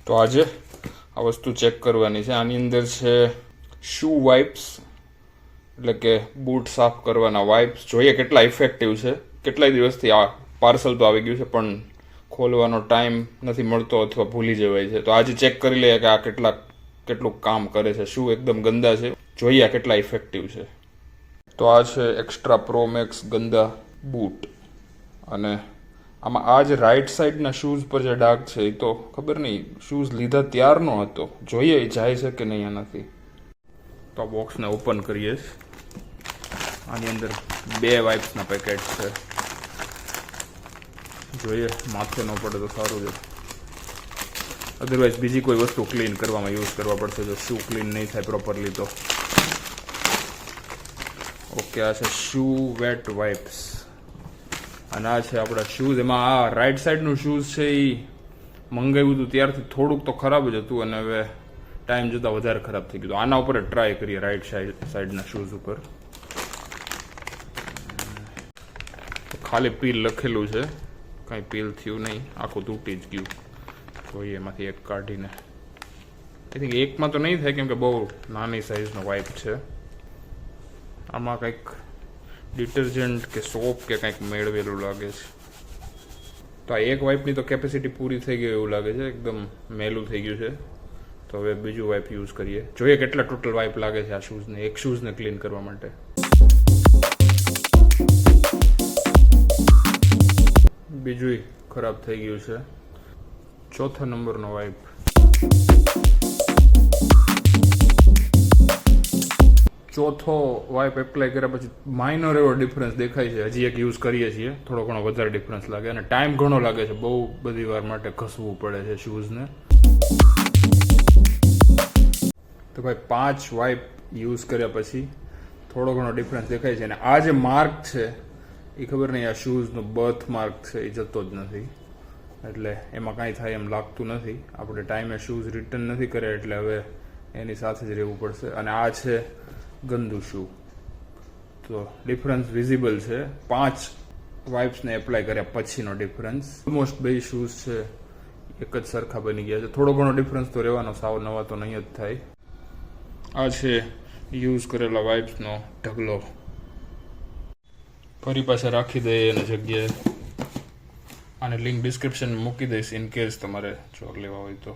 તો આજે આ વસ્તુ ચેક કરવાની છે. આની અંદર છે શૂ વાઇપ્સ, એટલે કે બૂટ સાફ કરવાના વાઇપ્સ. જોઈએ કેટલા ઇફેક્ટિવ છે. કેટલાય દિવસથી આ પાર્સલ તો આવી ગયું છે પણ ખોલવાનો ટાઈમ નથી મળતો અથવા ભૂલી જવાય છે. તો આજે ચેક કરી લઈએ કે આ કેટલું કામ કરે છે. શૂ એકદમ ગંદા છે, જોઈએ આ કેટલા ઇફેક્ટિવ છે. તો આ છે એક્સ્ટ્રા પ્રો મેક્સ ગંદા બૂટ, અને આમાં આ જે રાઈટ સાઈડના શૂઝ પર જે ડાઘ છે એ તો ખબર નહીં શૂઝ લીધા ત્યારનો હતો. જોઈએ એ જાય છે કે નહીં આનાથી. તો આ બોક્સને ઓપન કરીએ. આની અંદર 2 વાઇપ્સના પેકેટ છે. જોઈએ માથે ન પડે તો સારું છે, અધરવાઇઝ બીજી કોઈ વસ્તુ ક્લીન કરવામાં યુઝ કરવા પડશે જો શૂ ક્લીન નહીં થાય પ્રોપરલી તો. ઓકે, આ છે શૂ વેટ વાઇપ્સ અને આ છે આપણા શૂઝ. એમાં આ રાઈટ સાઈડનું શૂઝ છે એ મંગાવ્યું હતું ત્યારથી થોડુંક તો ખરાબ જ હતું અને હવે ટાઈમ જતાં વધારે ખરાબ થઈ ગયું. આના ઉપર ટ્રાય કરીએ રાઈટ સાઈડના શૂઝ ઉપર. ખાલી પીલ લખેલું છે, કાંઈ પીલ થયું નહીં, આખું તૂટી જ ગયું. જોઈએ એમાંથી એક કાઢીને. આઈ થિંક એકમાં તો નહીં થાય કેમ કે બહુ નાની સાઇઝનો વાઇપ છે. આમાં કંઈક ડિટર્જન્ટ કે સોપ કે કંઈક મેળવેલું લાગે છે. તો આ એક વાઇપની તો કેપેસિટી પૂરી થઈ ગઈ એવું લાગે છે, એકદમ મેલું થઈ ગયું છે. તો હવે બીજું વાઇપ યુઝ કરીએ, જોઈએ કેટલા ટોટલ વાઇપ લાગે છે આ શૂઝને, એક શૂઝને ક્લીન કરવા માટે. બીજું ખરાબ થઈ ગયું છે. ચોથા નંબરનો વાઇપ. ચોથો વાઇપ એપ્લાય કર્યા પછી માઇનર એવો ડિફરન્સ દેખાય છે. હજી એક યુઝ કરીએ છીએ, થોડો ઘણો વધારે ડિફરન્સ લાગે અને ટાઈમ ઘણો લાગે છે. બહુ બધી વાર માટે ઘસવું પડે છે શૂઝને. તો ભાઈ 5 વાઇપ યુઝ કર્યા પછી થોડો ઘણો ડિફરન્સ દેખાય છે. અને આ જે માર્ક છે એ ખબર નહીં, આ શૂઝનો બર્થ માર્ક છે એ જતો જ નથી, એટલે એમાં કાંઈ થાય એમ લાગતું નથી. આપણે ટાઈમે શૂઝ રિટર્ન નથી કર્યા એટલે હવે એની સાથે જ રહેવું પડશે. અને આ છે ગંદુ શૂ. તો ડિફરન્સ વિઝિબલ છે 5 વાઇપ્સને એપ્લાય કર્યા પછીનો ડિફરન્સ. ઓલમોસ્ટ 2 શૂઝ છે એક જ સરખા બની ગયા છે. થોડો ઘણો ડિફરન્સ તો રહેવાનો, સાવ નવા તો નહીં જ થાય. આ છે યુઝ કરેલા વાઇપ્સનો ઢગલો. ફરી પાસે રાખી દઈએ એની જગ્યાએ. આને લિંક ડિસ્ક્રિપ્શન મૂકી દઈશ ઇન કેસ તમારે ચોર લેવા હોય તો.